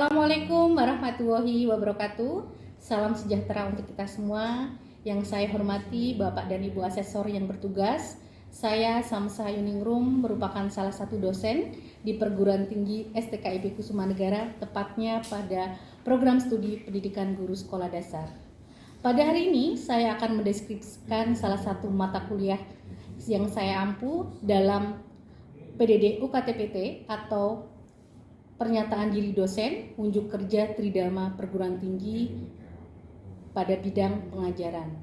Assalamualaikum warahmatullahi wabarakatuh. Salam sejahtera untuk kita semua. Yang saya hormati Bapak dan Ibu Asesor yang bertugas. Saya Samsa Yuningrum merupakan salah satu dosen di Perguruan Tinggi STKIP Kusumanegara, tepatnya pada program studi pendidikan guru sekolah dasar. Pada hari ini saya akan mendeskripsikan salah satu mata kuliah yang saya ampu dalam PDD UKTPT atau Pernyataan Diri Dosen Unjuk Kerja Tridharma Perguruan Tinggi pada bidang pengajaran.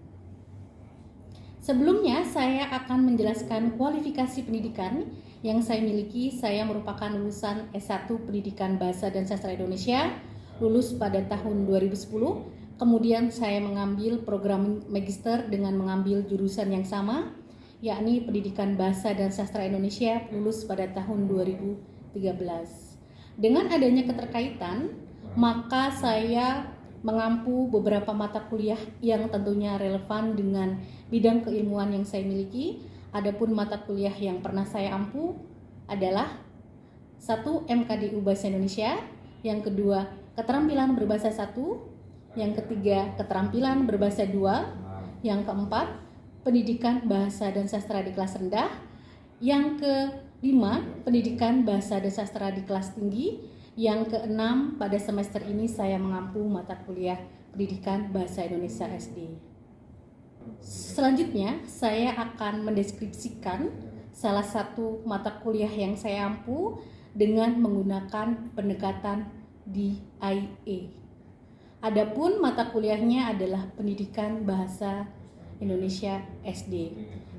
Sebelumnya saya akan menjelaskan kualifikasi pendidikan yang saya miliki. Saya merupakan lulusan S1 Pendidikan Bahasa dan Sastra Indonesia, lulus pada tahun 2010. Kemudian saya mengambil program magister dengan mengambil jurusan yang sama, yakni Pendidikan Bahasa dan Sastra Indonesia, lulus pada tahun 2013. Dengan adanya keterkaitan, maka saya mengampu beberapa mata kuliah yang tentunya relevan dengan bidang keilmuan yang saya miliki. Adapun mata kuliah yang pernah saya ampu adalah 1. MKDU Bahasa Indonesia, yang kedua keterampilan berbahasa 1, yang ketiga keterampilan berbahasa 2, yang keempat pendidikan bahasa dan sastra di kelas rendah, yang kelima pendidikan bahasa dan sastra di kelas tinggi, yang keenam pada semester ini saya mengampu mata kuliah pendidikan bahasa Indonesia SD. Selanjutnya saya akan mendeskripsikan salah satu mata kuliah yang saya ampu dengan menggunakan pendekatan DIE. Adapun mata kuliahnya adalah pendidikan bahasa Indonesia SD.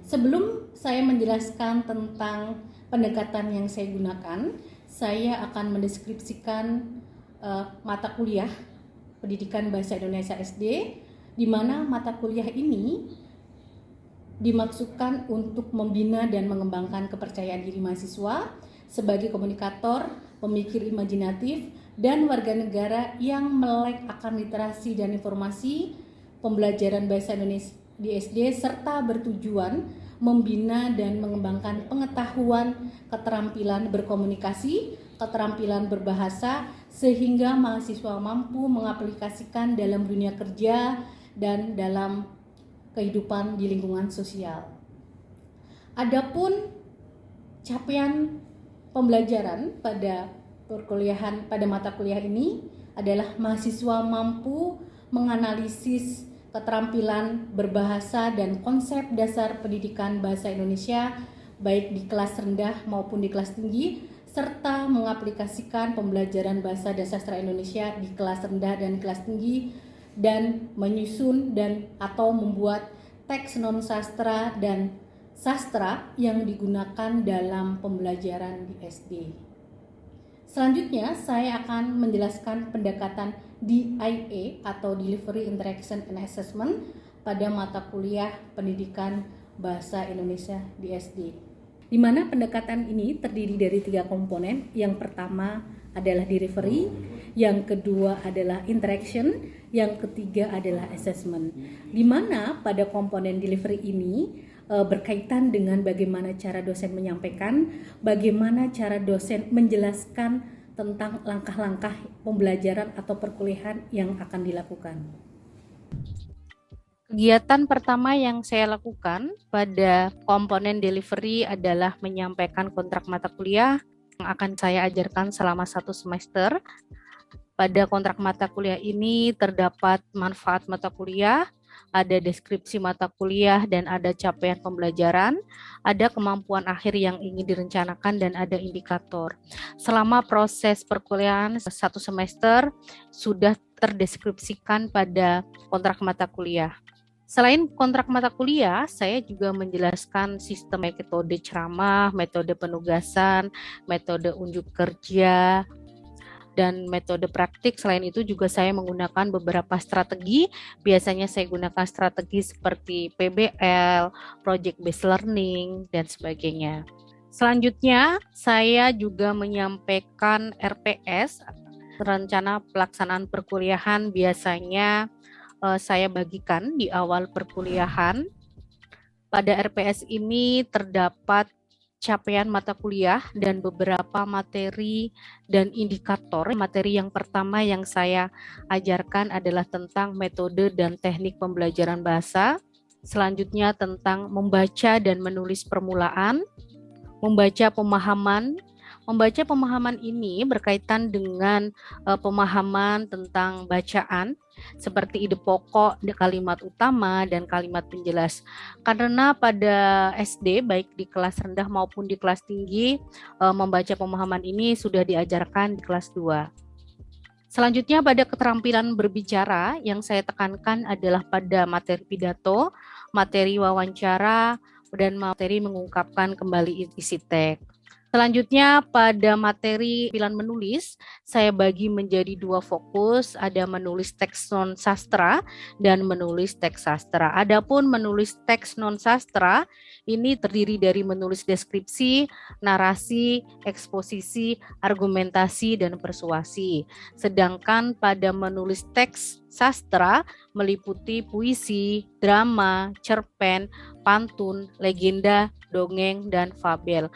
Sebelum saya menjelaskan tentang pendekatan yang saya gunakan, saya akan mendeskripsikan mata kuliah pendidikan bahasa Indonesia SD, di mana mata kuliah ini dimaksudkan untuk membina dan mengembangkan kepercayaan diri mahasiswa sebagai komunikator, pemikir imajinatif, dan warga negara yang melek akan literasi dan informasi, pembelajaran bahasa Indonesia di SD, serta bertujuan membina dan mengembangkan pengetahuan, keterampilan berkomunikasi, keterampilan berbahasa, sehingga mahasiswa mampu mengaplikasikan dalam dunia kerja dan dalam kehidupan di lingkungan sosial. Adapun capaian pembelajaran pada perkuliahan pada mata kuliah ini adalah mahasiswa mampu menganalisis keterampilan berbahasa dan konsep dasar pendidikan bahasa Indonesia baik di kelas rendah maupun di kelas tinggi, serta mengaplikasikan pembelajaran bahasa dan sastra Indonesia di kelas rendah dan kelas tinggi, dan menyusun dan atau membuat teks non sastra dan sastra yang digunakan dalam pembelajaran di SD. Selanjutnya saya akan menjelaskan pendekatan DIE atau Delivery Interaction and Assessment pada mata kuliah pendidikan bahasa Indonesia di SD. Di mana pendekatan ini terdiri dari 3 komponen. Yang pertama adalah delivery, yang kedua adalah interaction, yang ketiga adalah assessment. Di mana pada komponen delivery ini berkaitan dengan bagaimana cara dosen menyampaikan, bagaimana cara dosen menjelaskan tentang langkah-langkah pembelajaran atau perkuliahan yang akan dilakukan. Kegiatan pertama yang saya lakukan pada komponen delivery adalah menyampaikan kontrak mata kuliah yang akan saya ajarkan selama 1 semester. Pada kontrak mata kuliah ini terdapat manfaat mata kuliah, ada deskripsi mata kuliah, dan ada capaian pembelajaran, ada kemampuan akhir yang ingin direncanakan, dan ada indikator. Selama proses perkuliahan 1 semester sudah terdeskripsikan pada kontrak mata kuliah. Selain kontrak mata kuliah, saya juga menjelaskan sistem metode ceramah, metode penugasan, metode unjuk kerja, dan metode praktik. Selain itu juga saya menggunakan beberapa strategi. Biasanya saya gunakan strategi seperti PBL, Project Based Learning, dan sebagainya. Selanjutnya, saya juga menyampaikan RPS, rencana pelaksanaan perkuliahan. Biasanya saya bagikan di awal perkuliahan. Pada RPS ini terdapat capaian mata kuliah dan beberapa materi dan indikator. Materi yang pertama yang saya ajarkan adalah tentang metode dan teknik pembelajaran bahasa. Selanjutnya tentang membaca dan menulis permulaan, membaca pemahaman. Membaca pemahaman ini berkaitan dengan pemahaman tentang bacaan seperti ide pokok, kalimat utama, dan kalimat penjelas. Karena pada SD, baik di kelas rendah maupun di kelas tinggi, membaca pemahaman ini sudah diajarkan di kelas 2. Selanjutnya pada keterampilan berbicara yang saya tekankan adalah pada materi pidato, materi wawancara, dan materi mengungkapkan kembali isi teks. Selanjutnya pada materi pilihan menulis, saya bagi menjadi 2 fokus, ada menulis teks non sastra dan menulis teks sastra. Adapun menulis teks non sastra ini terdiri dari menulis deskripsi, narasi, eksposisi, argumentasi, dan persuasi. Sedangkan pada menulis teks sastra meliputi puisi, drama, cerpen, pantun, legenda, dongeng, dan fabel.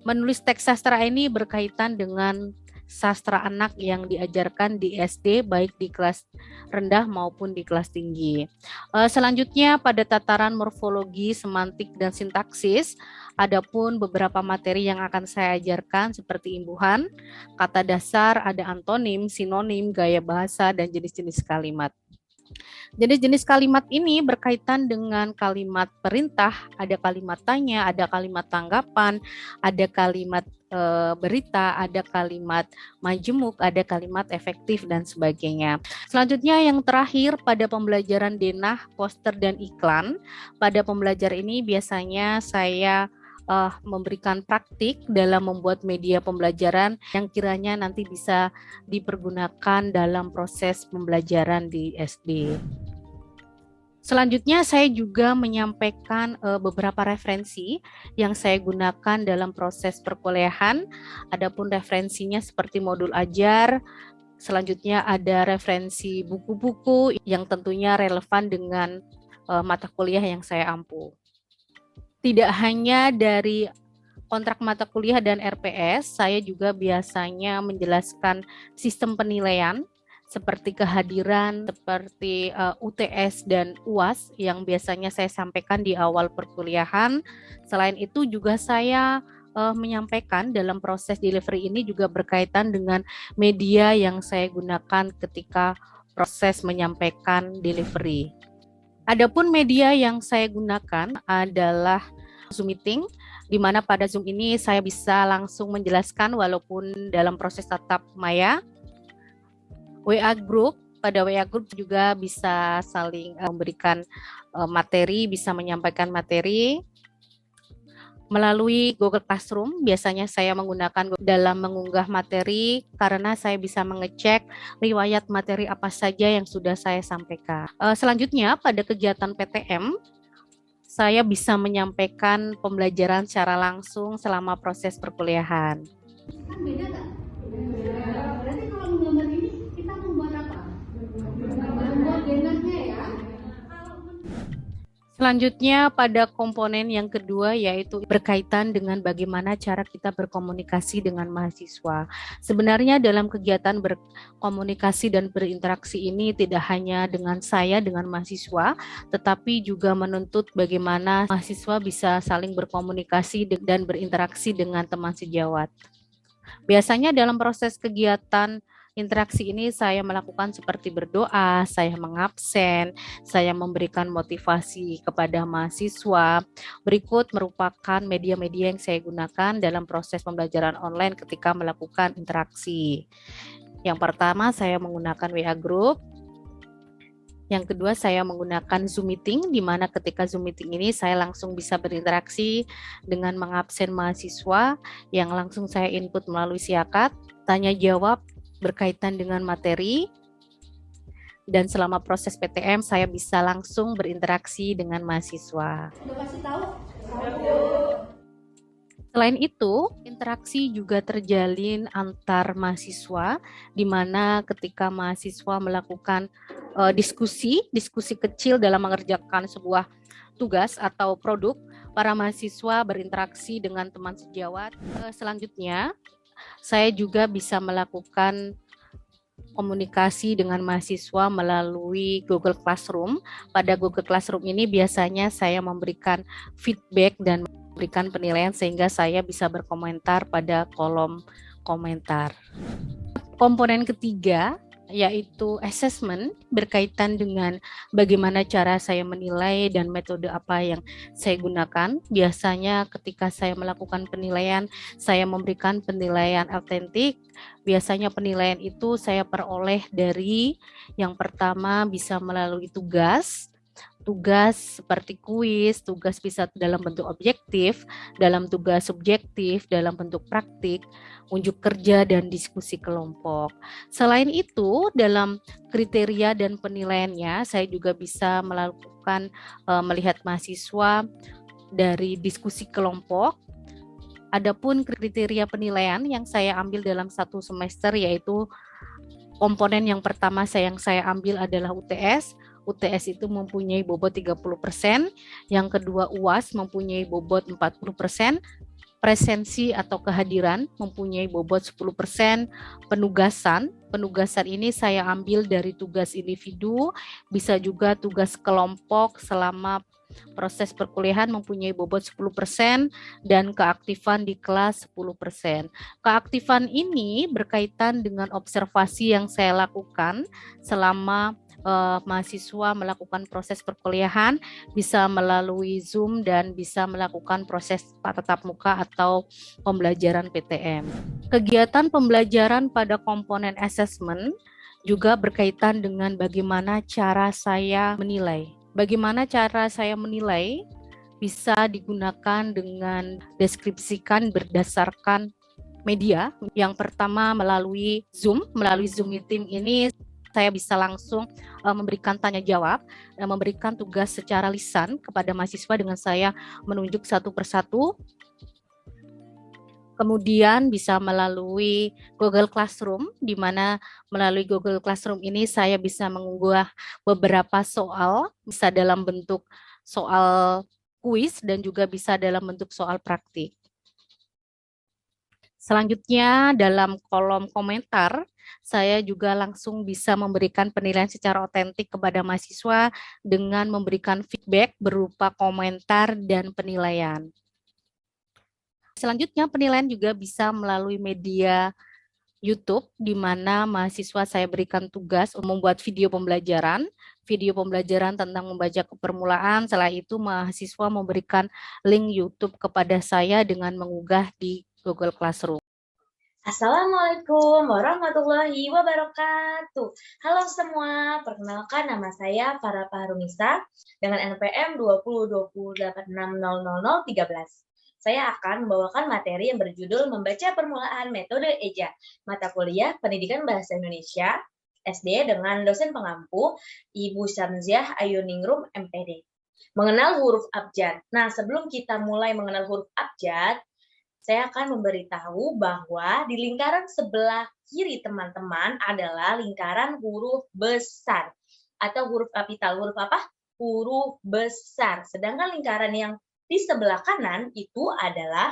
Menulis teks sastra ini berkaitan dengan sastra anak yang diajarkan di SD baik di kelas rendah maupun di kelas tinggi. Selanjutnya pada tataran morfologi, semantik, dan sintaksis, adapun beberapa materi yang akan saya ajarkan seperti imbuhan, kata dasar, ada antonim, sinonim, gaya bahasa, dan jenis-jenis kalimat. Jenis-jenis kalimat ini berkaitan dengan kalimat perintah, ada kalimat tanya, ada kalimat tanggapan, ada kalimat berita, ada kalimat majemuk, ada kalimat efektif, dan sebagainya. Selanjutnya yang terakhir pada pembelajaran denah, poster, dan iklan. Pada pembelajaran ini biasanya saya memberikan praktik dalam membuat media pembelajaran yang kiranya nanti bisa dipergunakan dalam proses pembelajaran di SD. Selanjutnya saya juga menyampaikan beberapa referensi yang saya gunakan dalam proses perkuliahan. Adapun referensinya seperti modul ajar, selanjutnya ada referensi buku-buku yang tentunya relevan dengan mata kuliah yang saya ampu. Tidak hanya dari kontrak mata kuliah dan RPS, saya juga biasanya menjelaskan sistem penilaian seperti kehadiran, seperti UTS dan UAS yang biasanya saya sampaikan di awal perkuliahan. Selain itu juga saya menyampaikan dalam proses delivery ini juga berkaitan dengan media yang saya gunakan ketika proses menyampaikan delivery. Adapun media yang saya gunakan adalah Zoom Meeting, di mana pada Zoom ini saya bisa langsung menjelaskan walaupun dalam proses tatap maya. WA Group, pada WA Group juga bisa saling memberikan materi, bisa menyampaikan materi. Melalui Google Classroom, biasanya saya menggunakan dalam mengunggah materi karena saya bisa mengecek riwayat materi apa saja yang sudah saya sampaikan. Selanjutnya pada kegiatan PTM, saya bisa menyampaikan pembelajaran secara langsung selama proses perkuliahan. Kan beda nggak? Beda. Berarti kalau menggambar ini kita membuat apa? Membuat denahnya ya. Selanjutnya pada komponen yang kedua yaitu berkaitan dengan bagaimana cara kita berkomunikasi dengan mahasiswa. Sebenarnya dalam kegiatan berkomunikasi dan berinteraksi ini tidak hanya dengan saya, dengan mahasiswa, tetapi juga menuntut bagaimana mahasiswa bisa saling berkomunikasi dan berinteraksi dengan teman sejawat. Biasanya dalam proses kegiatan interaksi ini saya melakukan seperti berdoa, saya mengabsen, saya memberikan motivasi kepada mahasiswa. Berikut merupakan media-media yang saya gunakan dalam proses pembelajaran online ketika melakukan interaksi. Yang pertama saya menggunakan WA Group. Yang kedua saya menggunakan Zoom Meeting, di mana ketika Zoom Meeting ini saya langsung bisa berinteraksi dengan mengabsen mahasiswa yang langsung saya input melalui siakat, tanya jawab berkaitan dengan materi, dan selama proses PTM saya bisa langsung berinteraksi dengan mahasiswa. Udah kasih tahu? Selain itu, interaksi juga terjalin antar mahasiswa, di mana ketika mahasiswa melakukan diskusi kecil dalam mengerjakan sebuah tugas atau produk, para mahasiswa berinteraksi dengan teman sejawat. Selanjutnya, saya juga bisa melakukan komunikasi dengan mahasiswa melalui Google Classroom. Pada Google Classroom ini biasanya saya memberikan feedback dan memberikan penilaian sehingga saya bisa berkomentar pada kolom komentar. Komponen ketiga yaitu assessment, berkaitan dengan bagaimana cara saya menilai dan metode apa yang saya gunakan. Biasanya ketika saya melakukan penilaian, saya memberikan penilaian autentik. Biasanya penilaian itu saya peroleh dari yang pertama bisa melalui tugas seperti kuis, tugas bisa dalam bentuk objektif, dalam tugas subjektif, dalam bentuk praktik, unjuk kerja, dan diskusi kelompok. Selain itu, dalam kriteria dan penilaiannya, saya juga bisa melakukan melihat mahasiswa dari diskusi kelompok. Adapun kriteria penilaian yang saya ambil dalam satu semester yaitu komponen yang pertama yang saya ambil adalah UTS. UTS itu mempunyai bobot 30%, yang kedua UAS mempunyai bobot 40%, presensi atau kehadiran mempunyai bobot 10%, penugasan ini saya ambil dari tugas individu, bisa juga tugas kelompok selama proses perkuliahan mempunyai bobot 10% dan keaktifan di kelas 10%. Keaktifan ini berkaitan dengan observasi yang saya lakukan selama mahasiswa melakukan proses perkuliahan, bisa melalui Zoom dan bisa melakukan proses tatap muka atau pembelajaran PTM. Kegiatan pembelajaran pada komponen assessment juga berkaitan dengan bagaimana cara saya menilai. Bagaimana cara saya menilai bisa digunakan dengan deskripsikan berdasarkan media. Yang pertama melalui Zoom meeting ini saya bisa langsung memberikan tanya jawab, memberikan tugas secara lisan kepada mahasiswa dengan saya menunjuk satu persatu. Kemudian bisa melalui Google Classroom, di mana melalui Google Classroom ini saya bisa mengunggah beberapa soal, bisa dalam bentuk soal kuis dan juga bisa dalam bentuk soal praktik. Selanjutnya dalam kolom komentar, saya juga langsung bisa memberikan penilaian secara otentik kepada mahasiswa dengan memberikan feedback berupa komentar dan penilaian. Selanjutnya penilaian juga bisa melalui media YouTube, di mana mahasiswa saya berikan tugas untuk membuat video pembelajaran tentang membaca permulaan. Setelah itu mahasiswa memberikan link YouTube kepada saya dengan mengunggah di Google Classroom. Assalamualaikum warahmatullahi wabarakatuh. Halo semua, perkenalkan nama saya Farah Paharunisa dengan NPM 2020860013. Saya akan membawakan materi yang berjudul Membaca Permulaan Metode EJA, mata kuliah Pendidikan Bahasa Indonesia SD dengan dosen pengampu Ibu Syamziah Ayuningrum MPD. Mengenal huruf abjad. Nah, sebelum kita mulai mengenal huruf abjad, saya akan memberitahu bahwa di lingkaran sebelah kiri teman-teman adalah lingkaran huruf besar atau huruf kapital. Huruf apa? Huruf besar. Sedangkan lingkaran yang di sebelah kanan itu adalah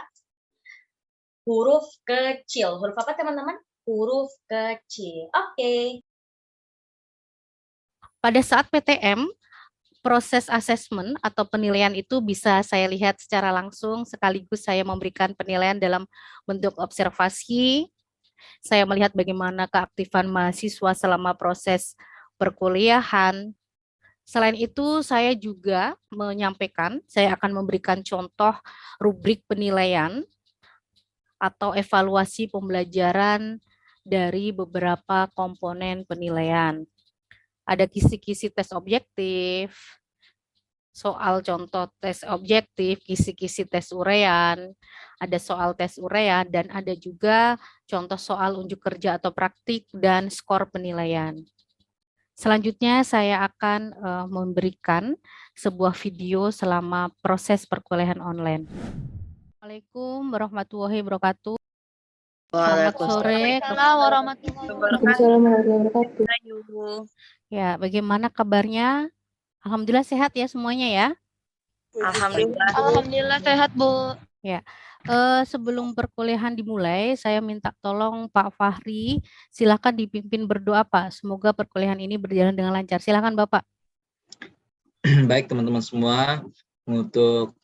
huruf kecil. Huruf apa teman-teman? Huruf kecil. Oke. Pada saat PTM, proses asesmen atau penilaian itu bisa saya lihat secara langsung, sekaligus saya memberikan penilaian dalam bentuk observasi. Saya melihat bagaimana keaktifan mahasiswa selama proses perkuliahan. Selain itu, saya juga menyampaikan, saya akan memberikan contoh rubrik penilaian atau evaluasi pembelajaran dari beberapa komponen penilaian. Ada kisi-kisi tes objektif, soal contoh tes objektif, kisi-kisi tes uraian, ada soal tes uraian, dan ada juga contoh soal unjuk kerja atau praktik dan skor penilaian. Selanjutnya saya akan memberikan sebuah video selama proses perkuliahan online. Assalamualaikum warahmatullahi wabarakatuh. Selamat sore. Waalaikumsalam warahmatullahi wabarakatuh. Ya, bagaimana kabarnya? Alhamdulillah sehat ya semuanya ya. Alhamdulillah. Alhamdulillah sehat, Bu. Ya, sebelum perkuliahan dimulai, saya minta tolong Pak Fahri, silakan dipimpin berdoa Pak. Semoga perkuliahan ini berjalan dengan lancar. Silakan Bapak. Baik teman-teman semua, untuk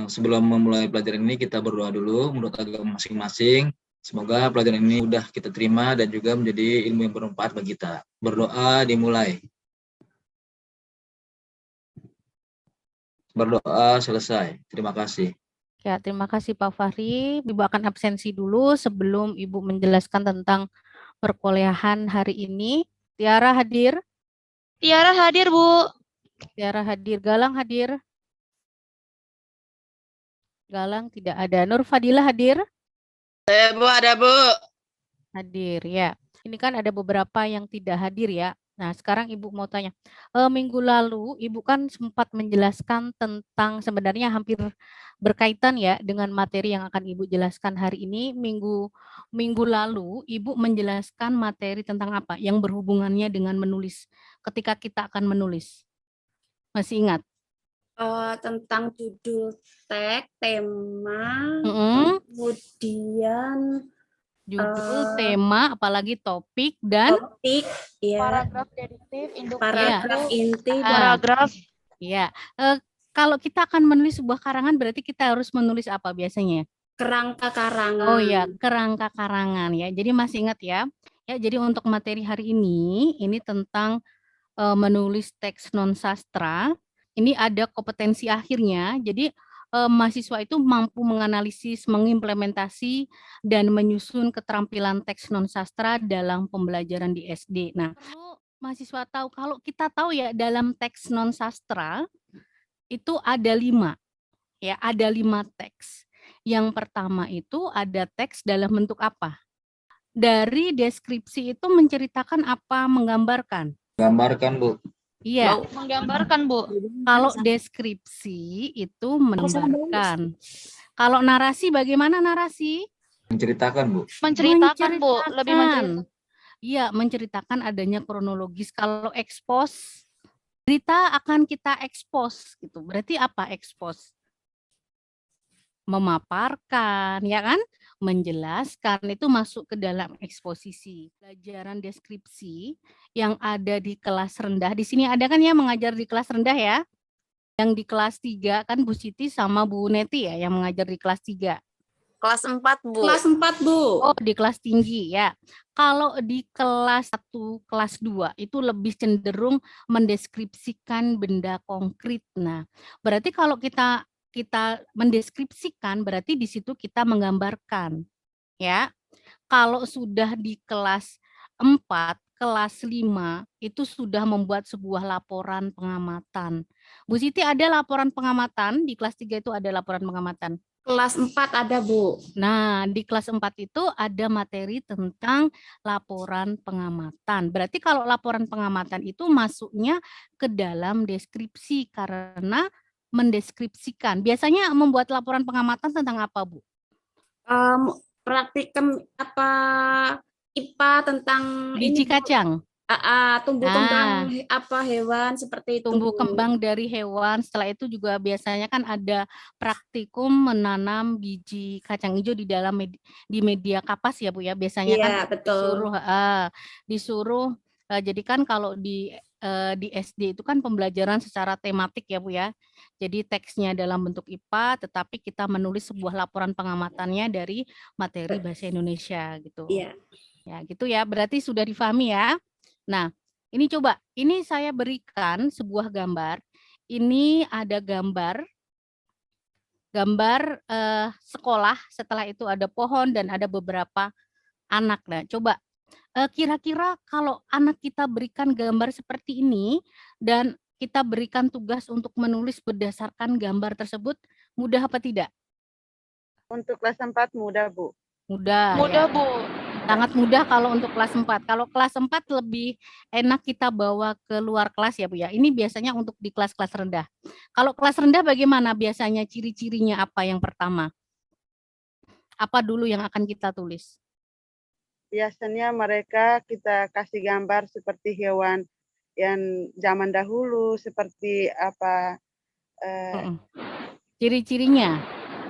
sebelum memulai pelajaran ini kita berdoa dulu menurut agama masing-masing. Semoga pelajaran ini mudah kita terima dan juga menjadi ilmu yang bermanfaat bagi kita. Berdoa dimulai. Berdoa selesai. Terima kasih. Ya, terima kasih Pak Fahri. Ibu akan absensi dulu sebelum Ibu menjelaskan tentang perkuliahan hari ini. Tiara hadir? Tiara hadir, Bu. Tiara hadir. Galang hadir? Galang tidak ada. Nur Fadila hadir? Bu, ada Bu. Hadir, ya. Ini kan ada beberapa yang tidak hadir ya. Nah, sekarang Ibu mau tanya. Minggu lalu Ibu kan sempat menjelaskan tentang sebenarnya hampir berkaitan ya dengan materi yang akan Ibu jelaskan hari ini. Minggu lalu Ibu menjelaskan materi tentang apa yang berhubungannya dengan menulis ketika kita akan menulis. Masih ingat? Tentang judul tag, tema, kemudian judul, tema, apalagi topik dan topik, ya. Paragraf deduktif, induktif, Paragraf inti, paragraf. Ya, kalau kita akan menulis sebuah karangan berarti kita harus menulis apa biasanya? kerangka karangan. Oh ya, kerangka karangan ya. Jadi masih ingat ya? Ya, jadi untuk materi hari ini tentang menulis teks non sastra. Ini ada kompetensi akhirnya. Jadi mahasiswa itu mampu menganalisis, mengimplementasi, dan menyusun keterampilan teks non sastra dalam pembelajaran di SD. Nah, perlu mahasiswa tahu, kalau kita tahu ya dalam teks non sastra itu ada 5, ya ada 5 teks. Yang pertama itu ada teks dalam bentuk apa? Dari deskripsi itu menceritakan apa, menggambarkan? Gambarkan Bu. Iya. Menggambarkan, Bu. Kalau deskripsi itu menggambarkan. Kalau narasi bagaimana narasi? Menceritakan Bu. Menceritakan, Bu. Lebih menceritakan. Iya, menceritakan adanya kronologis. Kalau expose, berita akan kita expose gitu. Berarti apa expose? Memaparkan, ya kan? Menjelaskan, itu masuk ke dalam eksposisi. Pelajaran deskripsi yang ada di kelas rendah. Di sini ada kan ya mengajar di kelas rendah ya? Yang di kelas 3 kan Bu Siti sama Bu Neti ya yang mengajar di kelas 3. Kelas 4, Bu. Kelas 4, Bu. Oh, di kelas tinggi ya. Kalau di kelas 1, kelas 2 itu lebih cenderung mendeskripsikan benda konkret. Nah, berarti kalau kita mendeskripsikan berarti di situ kita menggambarkan. Ya. Kalau sudah di kelas 4, kelas 5 itu sudah membuat sebuah laporan pengamatan. Bu Siti ada laporan pengamatan, di kelas 3 itu ada laporan pengamatan. Kelas 4 ada, Bu. Nah, di kelas 4 itu ada materi tentang laporan pengamatan. Berarti kalau laporan pengamatan itu masuknya ke dalam deskripsi karena mendeskripsikan. Biasanya membuat laporan pengamatan tentang apa, Bu? Praktikum apa IPA tentang biji kacang. Tumbuh kembang apa hewan seperti itu. Tumbuh kembang dari hewan. Setelah itu juga biasanya kan ada praktikum menanam biji kacang hijau di dalam di media kapas ya Bu ya. Biasanya kan betul. disuruh jadi kan kalau di SD itu kan pembelajaran secara tematik ya Bu ya. Jadi teksnya dalam bentuk IPA tetapi kita menulis sebuah laporan pengamatannya dari materi bahasa Indonesia gitu. Iya. Ya gitu ya. Berarti sudah difahami ya. Nah, ini coba, ini saya berikan sebuah gambar. Ini ada gambar sekolah, setelah itu ada pohon dan ada beberapa anak. Nah, coba kira-kira kalau anak kita berikan gambar seperti ini dan kita berikan tugas untuk menulis berdasarkan gambar tersebut, mudah apa tidak? Untuk kelas 4 mudah, Bu. Mudah. Mudah, Ya. Bu. Sangat mudah kalau untuk kelas 4. Kalau kelas 4 lebih enak kita bawa ke luar kelas ya Bu ya. Ini biasanya untuk di kelas-kelas rendah. Kalau kelas rendah bagaimana biasanya ciri-cirinya apa yang pertama? Apa dulu yang akan kita tulis? Biasanya mereka kita kasih gambar seperti hewan yang zaman dahulu, seperti apa eh, Ciri-cirinya.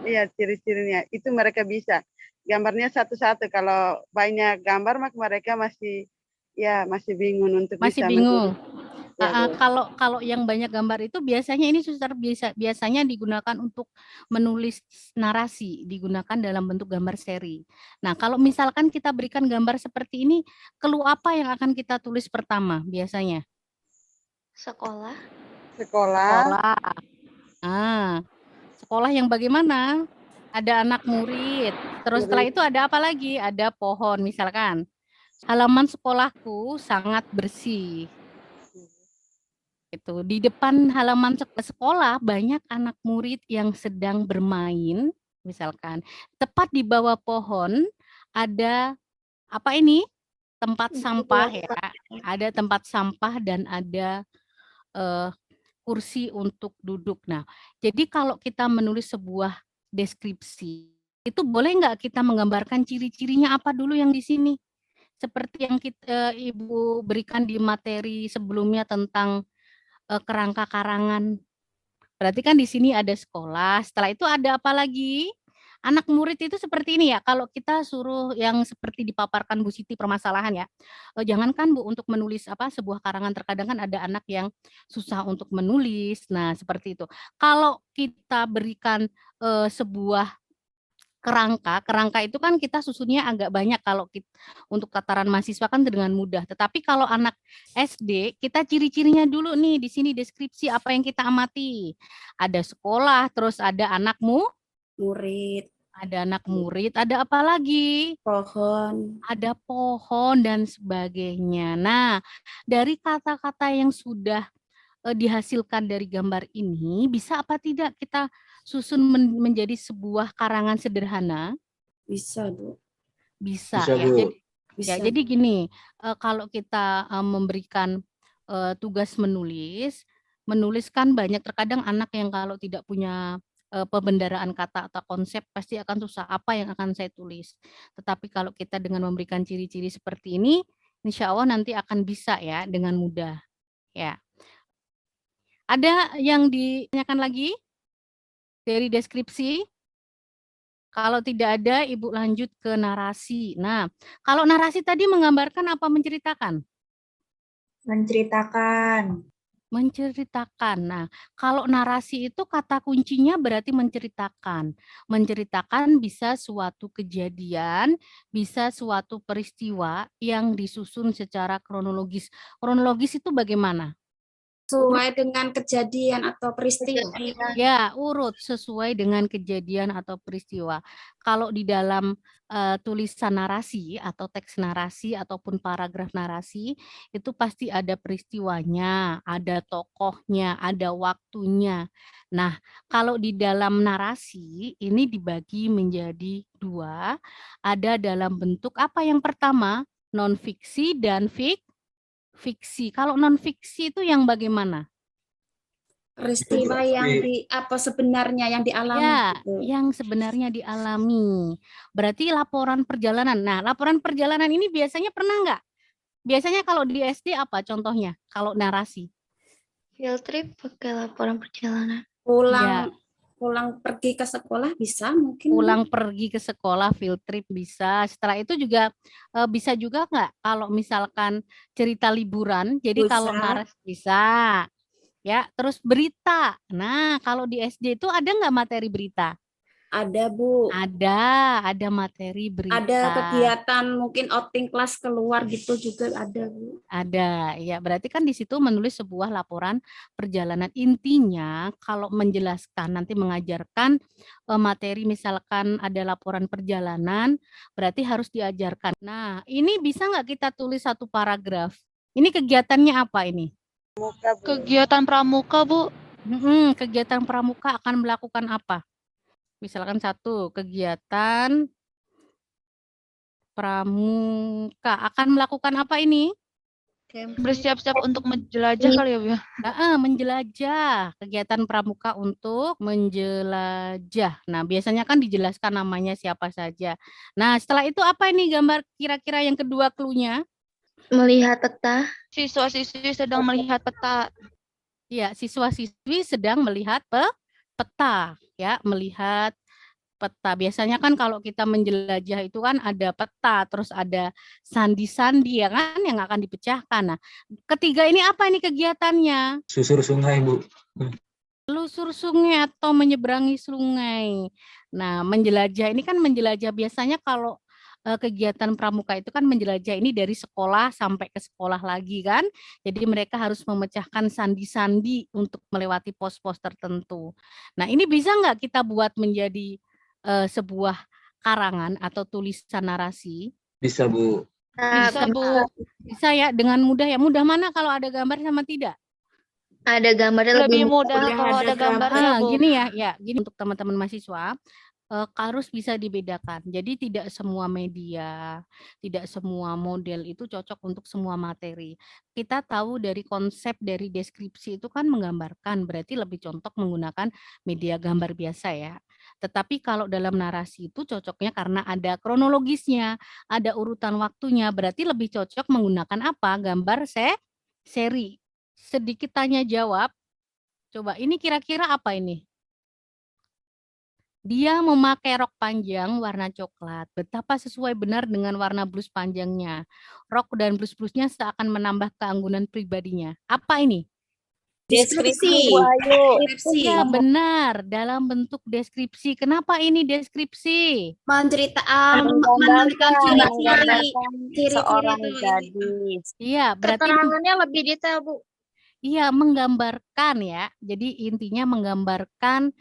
iya ciri-cirinya itu mereka bisa. Gambarnya satu-satu. Kalau banyak gambar maka mereka masih bingung untuk Masih bisa bingung. menulis. Ya, Bu. Kalau yang banyak gambar itu biasanya ini suster biasanya digunakan untuk menulis narasi, digunakan dalam bentuk gambar seri. Nah, kalau misalkan kita berikan gambar seperti ini, clue apa yang akan kita tulis pertama biasanya? Sekolah. Sekolah. Ah, sekolah yang bagaimana? Ada anak murid. Terus setelah itu ada apa lagi? Ada pohon misalkan. Halaman sekolahku sangat bersih. Itu di depan halaman sekolah banyak anak murid yang sedang bermain, misalkan. Tepat di bawah pohon ada apa ini? Tempat sampah ya. Ada tempat sampah dan ada kursi untuk duduk. Nah, jadi kalau kita menulis sebuah deskripsi, itu boleh nggak kita menggambarkan ciri-cirinya apa dulu yang di sini? Seperti yang Ibu berikan di materi sebelumnya tentang kerangka karangan. Berarti kan di sini ada sekolah, setelah itu ada apa lagi? Anak murid itu seperti ini ya, kalau kita suruh yang seperti dipaparkan Bu Siti permasalahan ya, jangankan Bu untuk menulis sebuah karangan, terkadang kan ada anak yang susah untuk menulis, nah seperti itu. Kalau kita berikan sebuah kerangka itu kan kita susunnya agak banyak kalau untuk tataran mahasiswa kan dengan mudah. Tetapi kalau anak SD, kita ciri-cirinya dulu nih di sini deskripsi apa yang kita amati. Ada sekolah, terus ada Murid, ada anak murid, ada apa lagi? pohon. Ada pohon dan sebagainya. Nah, dari kata-kata yang sudah dihasilkan dari gambar ini, bisa apa tidak kita susun menjadi sebuah karangan sederhana? Bisa, Bu. Bisa Bisa, ya. Bu. Jadi gini, kalau kita memberikan tugas menulis kan banyak terkadang anak yang kalau tidak punya pembendaraan kata atau konsep pasti akan susah apa yang akan saya tulis. Tetapi kalau kita dengan memberikan ciri-ciri seperti ini, insya Allah nanti akan bisa ya dengan mudah. Ya. Ada yang ditanyakan lagi dari deskripsi? Kalau tidak ada, Ibu lanjut ke narasi. Nah, kalau narasi tadi menggambarkan apa menceritakan? Menceritakan. Menceritakan. Nah, kalau narasi itu kata kuncinya berarti menceritakan. Menceritakan bisa suatu kejadian, bisa suatu peristiwa yang disusun secara kronologis. Kronologis itu bagaimana? Sesuai dengan kejadian atau peristiwa. Ya, urut sesuai dengan kejadian atau peristiwa. Kalau di dalam tulisan narasi atau teks narasi ataupun paragraf narasi, itu pasti ada peristiwanya, ada tokohnya, ada waktunya. Nah, kalau di dalam narasi, ini dibagi menjadi dua. Ada dalam bentuk apa yang pertama? Non-fiksi dan fiksi. Kalau non-fiksi itu yang bagaimana? Peristiwa yang sebenarnya yang dialami. Ya, gitu. yang sebenarnya dialami. Berarti laporan perjalanan. Nah, laporan perjalanan ini biasanya pernah nggak? Biasanya kalau di SD apa contohnya? Kalau narasi. Field trip pakai laporan perjalanan. Pulang pergi ke sekolah bisa mungkin. Pulang pergi ke sekolah, field trip bisa. Setelah itu juga bisa juga nggak kalau misalkan cerita liburan. Jadi Bisa. kalau narasi bisa. Ya, terus berita. Nah, kalau di SD itu ada nggak materi berita? Ada, Bu. Ada materi berita. Ada kegiatan mungkin outing kelas keluar gitu juga ada, Bu. Ada, ya berarti kan di situ menulis sebuah laporan perjalanan. Intinya kalau menjelaskan nanti mengajarkan materi misalkan ada laporan perjalanan, berarti harus diajarkan. Nah, ini bisa nggak kita tulis satu paragraf? Ini kegiatannya apa ini? Kegiatan pramuka, Bu. Kegiatan pramuka akan melakukan apa? Misalkan satu, kegiatan pramuka akan melakukan apa ini? Bersiap-siap untuk menjelajah kali ya, Bu ya? Menjelajah, kegiatan pramuka untuk menjelajah. Nah, biasanya kan dijelaskan namanya siapa saja. Nah, setelah itu apa ini gambar kira-kira yang kedua clue-nya? Melihat peta. Siswa-siswi sedang melihat peta. Ya, siswa-siswi sedang melihat peta, ya, melihat peta. Biasanya kan kalau kita menjelajah itu kan ada peta, terus ada sandi-sandi ya kan yang akan dipecahkan. Nah, ketiga ini apa ini kegiatannya? Susur sungai, Bu. Telusur sungai atau menyeberangi sungai. Nah, menjelajah ini kan menjelajah biasanya kalau kegiatan pramuka itu kan menjelajah ini dari sekolah sampai ke sekolah lagi kan. Jadi mereka harus memecahkan sandi-sandi untuk melewati pos-pos tertentu. Nah, ini bisa nggak kita buat menjadi sebuah karangan atau tulisan narasi? Bisa, Bu. Bisa, Bu. Bisa ya, dengan mudah ya. Mudah mana kalau ada gambar sama tidak? Ada gambarnya Lebih lebih mudah Udah kalau ada ada gambarnya, Bu. Gini ya, gini untuk teman-teman mahasiswa, harus bisa dibedakan. Jadi tidak semua media, tidak semua model itu cocok untuk semua materi. Kita tahu dari konsep dari deskripsi itu kan menggambarkan, berarti lebih contoh menggunakan media gambar biasa ya. Tetapi kalau dalam narasi itu cocoknya karena ada kronologisnya, ada urutan waktunya, berarti lebih cocok menggunakan apa? Gambar seri. Sedikit tanya jawab. Coba ini kira-kira apa ini? Dia memakai rok panjang warna coklat. Betapa sesuai benar dengan warna blus panjangnya. Rok dan blus-blusnya seakan menambah keanggunan pribadinya. Apa ini? Deskripsi. Ya benar, dalam bentuk deskripsi. Kenapa ini deskripsi? Menampilkan ciri-ciri seorang itu. gadis. Iya, berarti Keterangannya lebih detail, Bu. iya menggambarkan ya. Jadi intinya menggambarkan,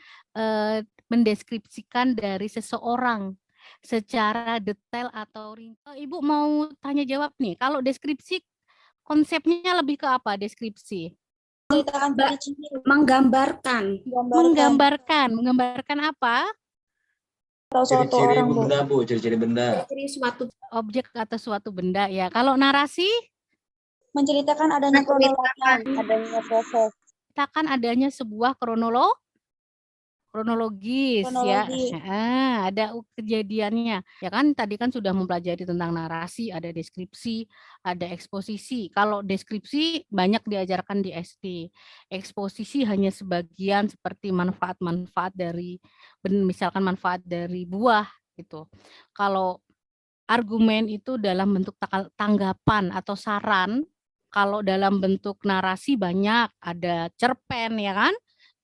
mendeskripsikan dari seseorang secara detail atau Ibu mau tanya jawab nih. Kalau deskripsi konsepnya lebih ke apa deskripsi? Menggambarkan. Menggambarkan apa? Ciri-ciri benda, Bu. Ciri-ciri benda. Ciri suatu Objek atau suatu benda ya. Kalau narasi? Menceritakan adanya kronologi. Adanya proses. Katakan adanya sebuah kronologis ya. Ada kejadiannya. Ya kan tadi kan sudah mempelajari tentang narasi, ada deskripsi, ada eksposisi. Kalau deskripsi banyak diajarkan di SD. Eksposisi hanya sebagian seperti manfaat-manfaat dari misalkan manfaat dari buah gitu. Kalau argumen itu dalam bentuk tanggapan atau saran, kalau dalam bentuk narasi banyak, ada cerpen ya kan?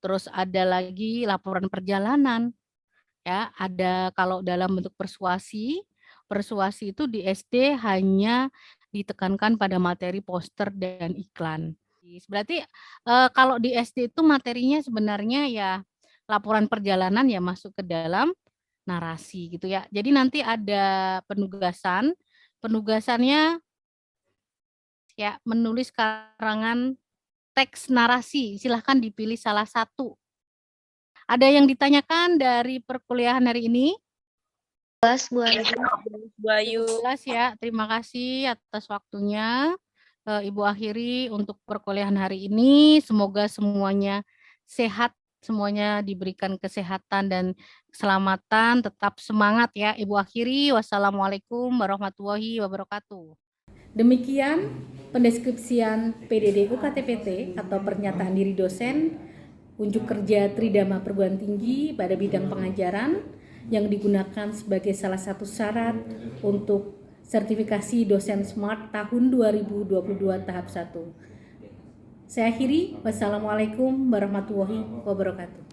Terus ada lagi laporan perjalanan. Ya, ada kalau dalam bentuk persuasi itu di SD hanya ditekankan pada materi poster dan iklan. Berarti kalau di SD itu materinya sebenarnya ya laporan perjalanan ya masuk ke dalam narasi gitu ya. Jadi nanti ada penugasannya ya menulis karangan teks narasi, silahkan dipilih salah satu. Ada yang ditanyakan dari perkuliahan hari ini? Bu Ayu. Jelas ya, terima kasih atas waktunya. Ibu akhiri untuk perkuliahan hari ini. Semoga semuanya sehat, semuanya diberikan kesehatan dan keselamatan. Tetap semangat ya, Ibu akhiri. Wassalamualaikum warahmatullahi wabarakatuh. Demikian pendeskripsian PDD UKTPT atau pernyataan diri dosen unjuk kerja Tridharma Perguruan Tinggi pada bidang pengajaran yang digunakan sebagai salah satu syarat untuk sertifikasi dosen smart tahun 2022 tahap 1. Saya akhiri, wassalamualaikum warahmatullahi wabarakatuh.